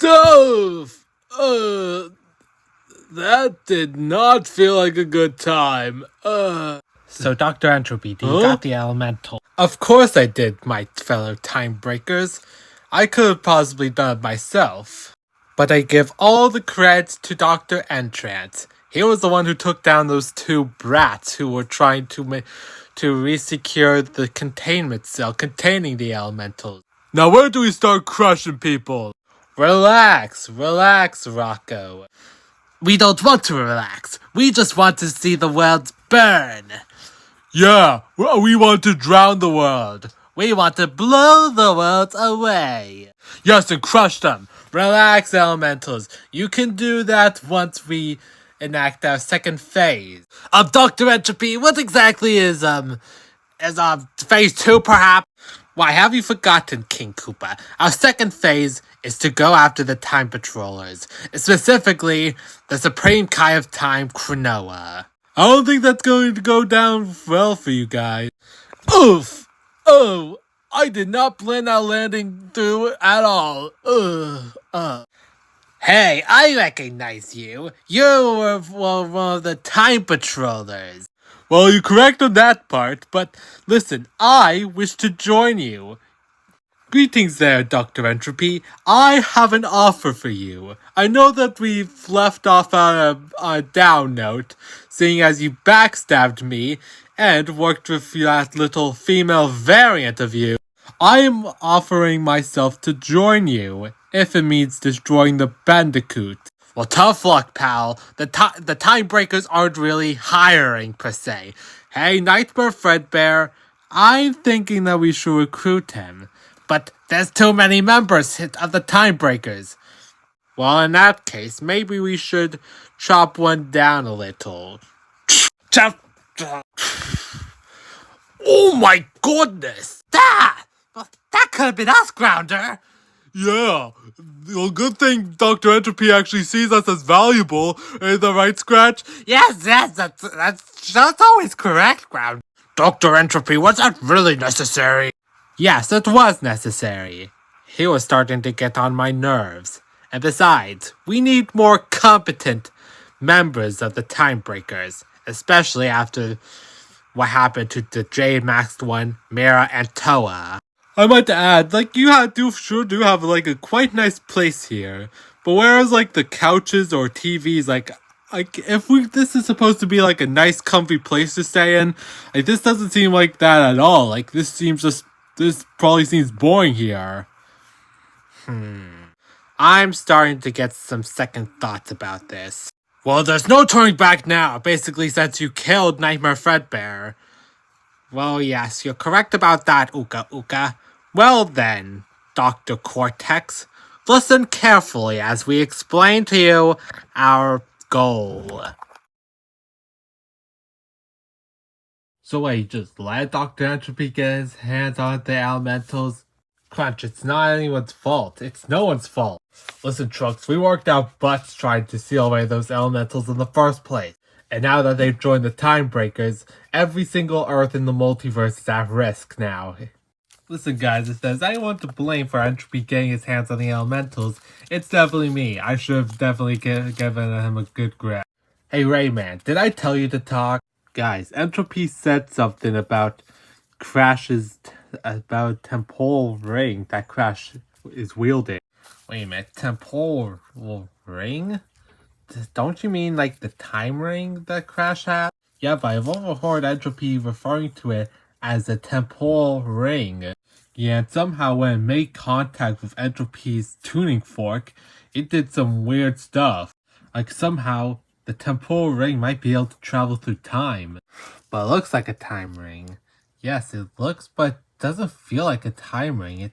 Stove! That did not feel like a good time. So, Dr. Entropy, do you got the elemental? Of course I did, my fellow time breakers. I could have possibly done it myself. But I give all the credit to Dr. Entrant. He was the one who took down those two brats who were trying to resecure the containment cell containing the elementals. Now where do we start crushing people? Relax, Rocco. We don't want to relax. We just want to see the world burn. Yeah, we want to drown the world. We want to blow the world away. Yes, and crush them. Relax, elementals. You can do that once we enact our second phase. Dr. Entropy, what exactly is phase 2 perhaps? Why, have you forgotten, King Koopa? Our second phase is to go after the Time Patrollers, specifically the Supreme Kai of Time, Cronoa. I don't think that's going to go down well for you guys. Oof! Oh, I did not plan on landing through it at all. Hey, I recognize you. You were one of the Time Patrollers. Well, you're correct on that part, but listen, I wish to join you. Greetings there, Dr. Entropy. I have an offer for you. I know that we've left off on a down note, seeing as you backstabbed me and worked with that little female variant of you. I am offering myself to join you, if it means destroying the Bandicoot. Well, tough luck, pal. The Time Breakers aren't really hiring, per se. Hey, Nightmare Fredbear, I'm thinking that we should recruit him. But there's too many members of the Time Breakers. Well, in that case, maybe we should chop one down a little. Chop! Oh my goodness! That could have been us, Grounder. Yeah, well, good thing Dr. Entropy actually sees us as valuable, ain't that right, Scratch? Yes, that's always correct, Grounder. Dr. Entropy, was that really necessary? Yes, it was necessary. He was starting to get on my nerves. And besides, we need more competent members of the Time Breakers, especially after what happened to the J-Maxed one, Mira, and Toa. I might add, you do have a quite nice place here. But whereas the couches or TVs, this is supposed to be a nice comfy place to stay in, this doesn't seem like that at all. This probably seems boring here. I'm starting to get some second thoughts about this. Well, there's no turning back now, basically since you killed Nightmare Fredbear. Well, yes, you're correct about that, Uka Uka. Well then, Dr. Cortex, listen carefully as we explain to you our goal. So wait, just let Dr. Entropy get his hands on the elementals? Crunch, it's not anyone's fault. It's no one's fault. Listen, Trunks, we worked our butts trying to seal away those elementals in the first place. And now that they've joined the Time Breakers, every single Earth in the multiverse is at risk now. Listen, guys, if there's anyone to blame for Entropy getting his hands on the elementals, it's definitely me. I should have definitely given him a good grip. Hey, Rayman, did I tell you to talk? Guys, Entropy said something about about temporal ring that Crash is wielding. Wait a minute, temporal ring? Don't you mean the time ring that Crash had? Yeah, but I've overheard Entropy referring to it as a temporal ring. Yeah, and somehow when it made contact with Entropy's tuning fork, it did some weird stuff. Somehow, the temporal ring might be able to travel through time. But it looks like a time ring. Yes, it looks, but doesn't feel like a time ring.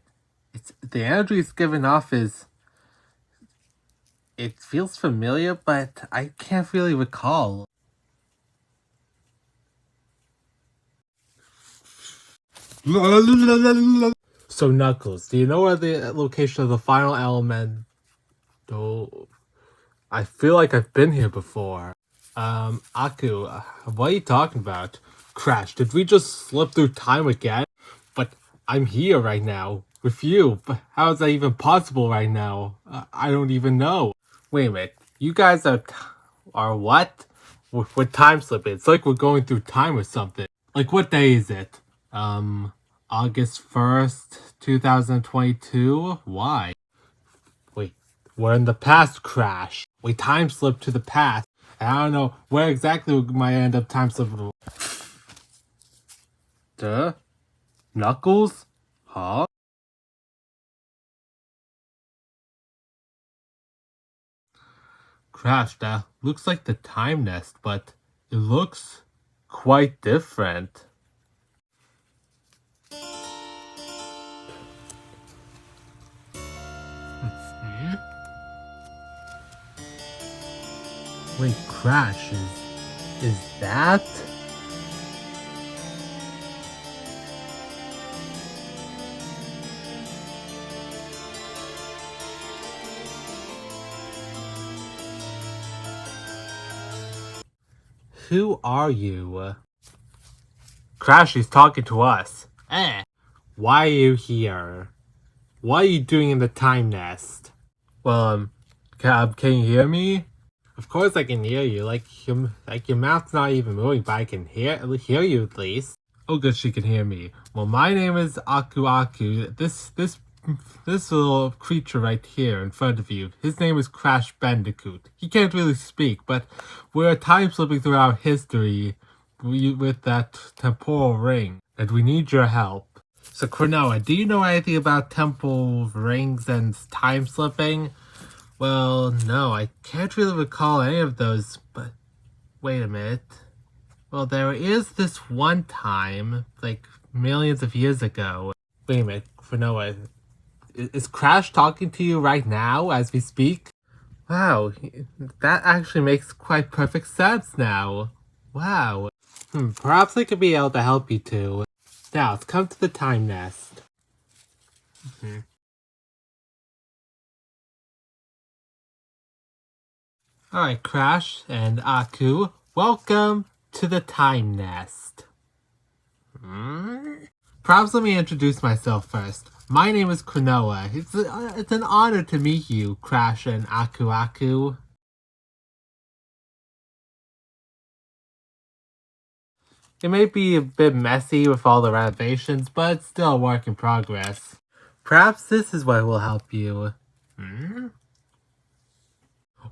It's the energy it's giving off is... It feels familiar, but I can't really recall. So Knuckles, do you know where the location of the final element? Oh, I feel like I've been here before. Aku, what are you talking about? Crash, did we just slip through time again? But I'm here right now. With you, but how is that even possible right now? I don't even know. Wait a minute, you guys are what? With time slipping, it's like we're going through time or something. Like, what day is it? August 1st, 2022? Why? Wait, we're in the past, Crash. We time slipped to the past. And I don't know where exactly we might end up time slipping. Duh? Knuckles? Huh? Crash, that looks like the time nest, but it looks quite different. Wait, Crash, is that? Who are you? Crash is talking to us. Why are you here? What are you doing in the time nest? Well, can you hear me? Of course I can hear you. Like your mouth's not even moving, but I can hear you at least. Oh, good, she can hear me. Well, my name is Aku Aku. This little creature right here in front of you, his name is Crash Bandicoot. He can't really speak, but we're time slipping throughout history with that temporal ring, and we need your help. So, Cronoa, do you know anything about temporal rings and time slipping? Well, no, I can't really recall any of those, but wait a minute. Well, there is this one time, like millions of years ago. Wait a minute, Cronoa, is Crash talking to you right now as we speak? Wow, that actually makes quite perfect sense now. Wow. Perhaps I could be able to help you too. Now, let's come to the time nest. Alright, Crash and Aku, welcome to the time nest. Perhaps let me introduce myself first. My name is Cronoa. It's an honor to meet you, Crash and Aku Aku. It may be a bit messy with all the renovations, but it's still a work in progress. Perhaps this is what will help you.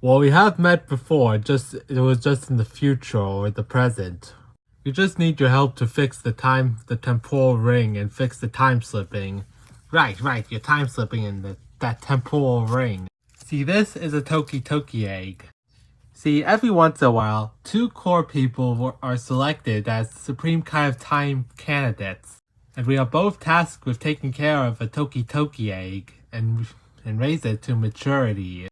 Well, we have met before, it was just in the future or the present. We just need your help to fix the temporal ring and fix the time slipping. Right, you're time slipping in that temporal ring. See, this is a Toki Toki egg. See, every once in a while, two core people are selected as supreme kind of time candidates. And we are both tasked with taking care of a Toki Toki egg and raise it to maturity.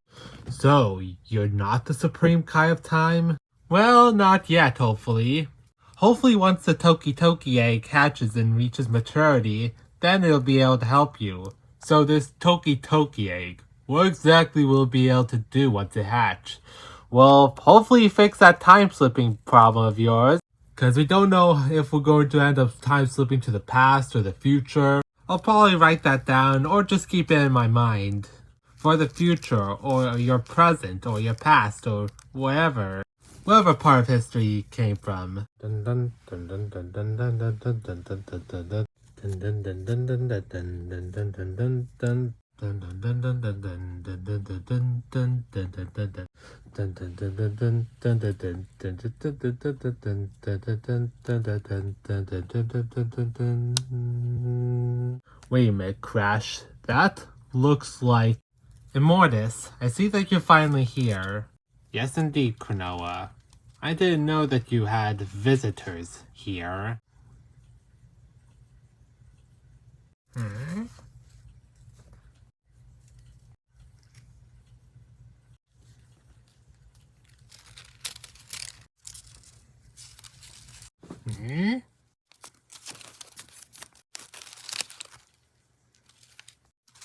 So, you're not the supreme kai of time? Well, not yet, hopefully. Hopefully once the Toki Toki egg hatches and reaches maturity, then it'll be able to help you. So this Toki Toki egg, what exactly will it be able to do once it hatches? Well, hopefully fix that time slipping problem of yours. Cause we don't know if we're going to end up time slipping to the past or the future. I'll probably write that down or just keep it in my mind. For the future, or your present, or your past, or whatever part of history you came from. Wait a minute, Crash. That looks like Immortus, I see that you're finally here. Yes, indeed, Cronoa. I didn't know that you had visitors here.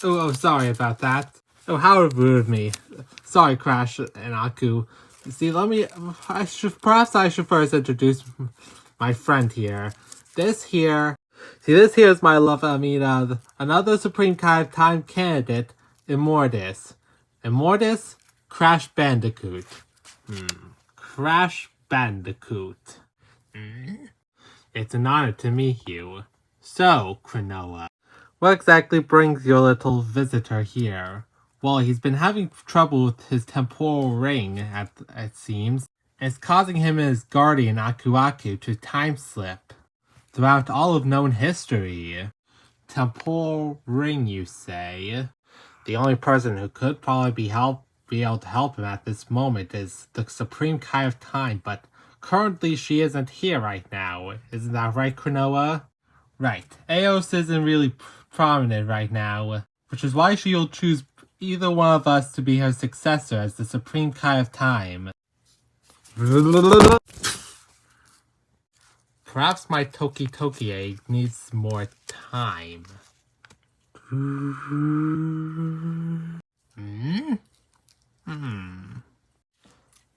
Oh, sorry about that. Oh, how rude of me. Sorry, Crash and Aku. See, perhaps I should first introduce my friend here. This here See, this here is my love. Another Supreme Kai of Time candidate, Immortus. Immortus, Crash Bandicoot. Crash Bandicoot. It's an honor to meet you. So, Cronoa, what exactly brings your little visitor here? Well, he's been having trouble with his temporal ring, it seems. It's causing him and his guardian, Aku Aku, to time slip throughout all of known history. Temporal ring, you say? The only person who could probably be able to help him at this moment is the Supreme Kai of Time, but currently she isn't here right now. Isn't that right, Cronoa? Right. Eos isn't really prominent right now, which is why she'll choose either one of us to be her successor as the Supreme Kai of Time. Perhaps my Toki Toki egg needs more time.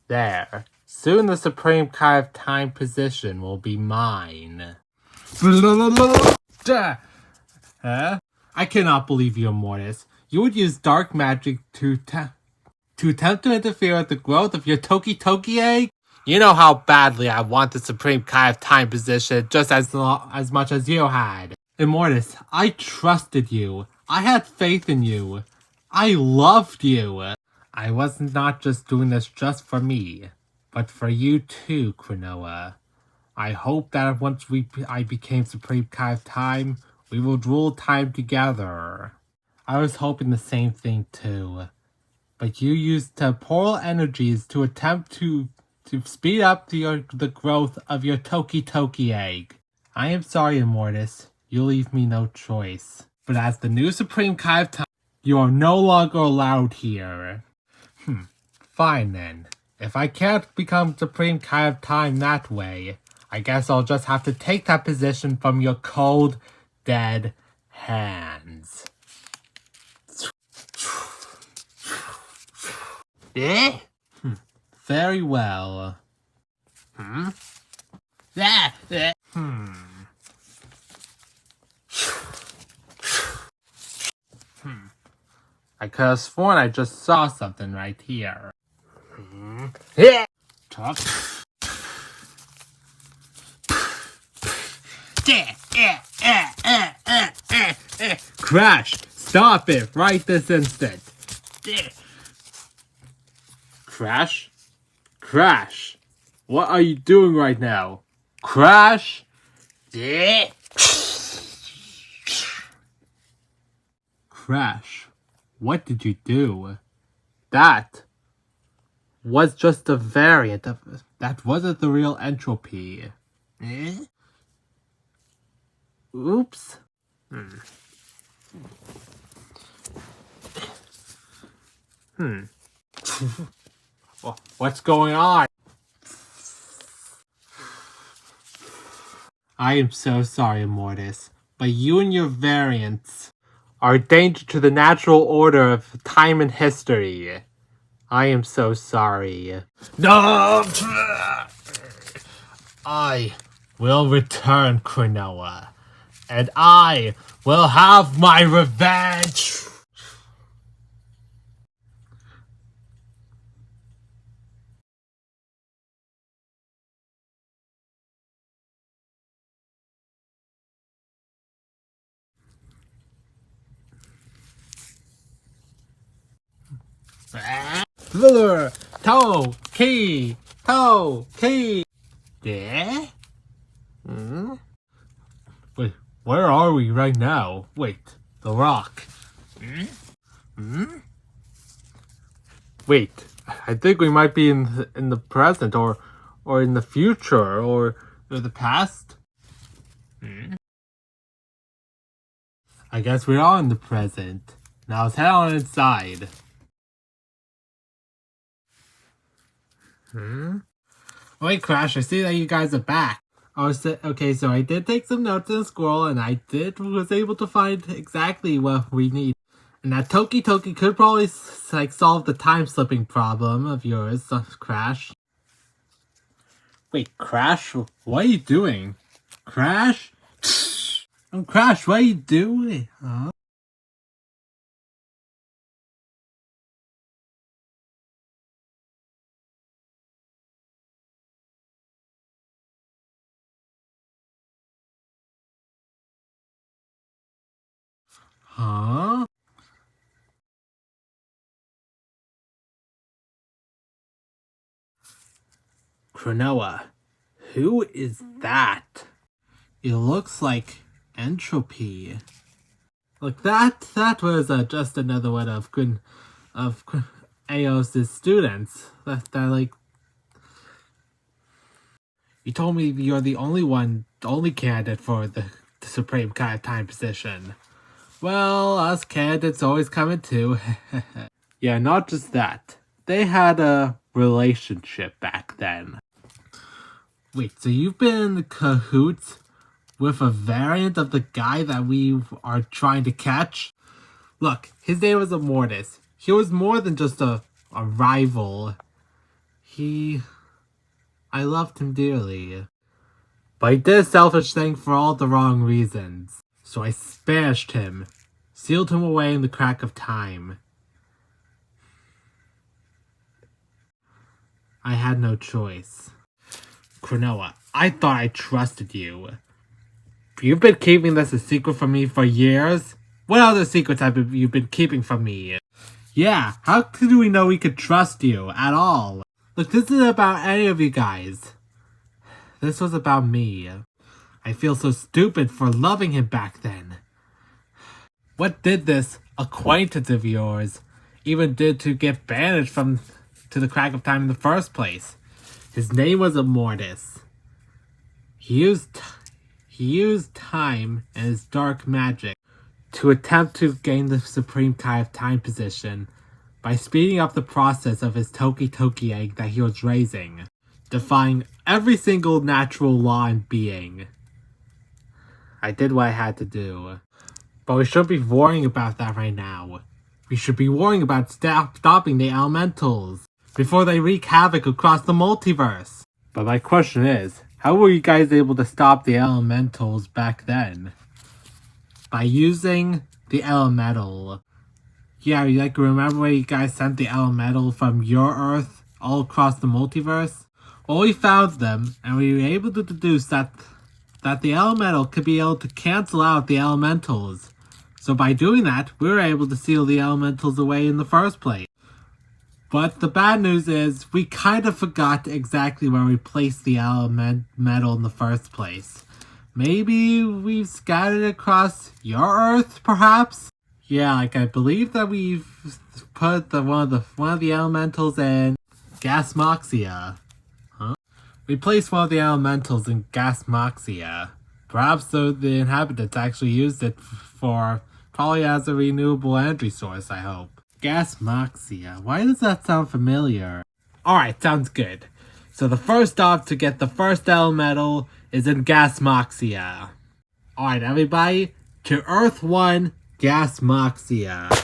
There. Soon the Supreme Kai of Time position will be mine. Huh? I cannot believe you, Immortus. You would use dark magic to attempt to interfere with the growth of your Toki Toki egg? You know how badly I want the Supreme Kai of Time position just as much as you had. Immortus, I trusted you. I had faith in you. I loved you. I was not just doing this just for me, but for you too, Cronoa. I hope that once I became Supreme Kai of Time, we will rule time together. I was hoping the same thing too. But you used temporal energies to attempt to speed up the growth of your Toki Toki egg. I am sorry, Immortus. You leave me no choice. But as the new Supreme Kai of Time, you are no longer allowed here. Fine then. If I can't become Supreme Kai of Time that way, I guess I'll just have to take that position from your cold, dead hands. Eh? Very well. I could have sworn I just saw something right here. Crash! Stop it right this instant! Crash? Crash! What are you doing right now? Crash? Crash, what did you do? That was just a variant of... That wasn't the real entropy. Oops. What's going on? I am so sorry, Immortus, but you and your variants are a danger to the natural order of time and history. I am so sorry. No! I will return, Cronoa, and I will have my revenge! Lure! Toe! Key! Toe! Key! Yeah? Wait, where are we right now? Wait, the rock. Wait, I think we might be in the present or in the future or the past. I guess we're all in the present. Now let's head on inside. Wait, Crash, I see that you guys are back. Okay, so I did take some notes in the scroll, and I was able to find exactly what we need. And that Toki Toki could probably, solve the time-slipping problem of yours, Crash. Wait, Crash? What are you doing? Crash? Crash, what are you doing? Huh? Huh? Cronoa, who is that? It looks like Entropy. Look, that was just another one of Aos's students. That like, you told me you're the only candidate for the Supreme Time position. Well, us candidates always coming too. Yeah, not just that. They had a relationship back then. Wait, so you've been in cahoots with a variant of the guy that we are trying to catch? Look, his name was Immortus. He was more than just a rival. I loved him dearly. But he did a selfish thing for all the wrong reasons. So I spared him, sealed him away in the crack of time. I had no choice. Cronoa, I thought I trusted you. You've been keeping this a secret from me for years? What other secrets have you been keeping from me? Yeah, how could we know we could trust you at all? Look, this isn't about any of you guys. This was about me. I feel so stupid for loving him back then. What did this acquaintance of yours even did to get banished to the crack of time in the first place? His name was Immortus. He used time and his dark magic to attempt to gain the Supreme Kai of Time position by speeding up the process of his Toki Toki egg that he was raising, defying every single natural law and being. I did what I had to do. But we shouldn't be worrying about that right now. We should be worrying about stopping the elementals before they wreak havoc across the multiverse. But my question is, how were you guys able to stop the elementals back then? By using the elemental. Yeah, remember when you guys sent the elemental from your Earth all across the multiverse? Well, we found them, and we were able to deduce that the elemental could be able to cancel out the elementals. So by doing that, we were able to seal the elementals away in the first place. But the bad news is, we kind of forgot exactly where we placed the elemental in the first place. Maybe we've scattered it across your Earth, perhaps? Yeah, I believe that we've put one of the elementals in Gasmoxia. Huh? We placed one of the elementals in Gasmoxia. Perhaps the inhabitants actually used it for probably as a renewable energy source, I hope. Gasmoxia. Why does that sound familiar? Alright, sounds good. So the first stop to get the first elemental is in Gasmoxia. Alright, everybody, to Earth 1, Gasmoxia.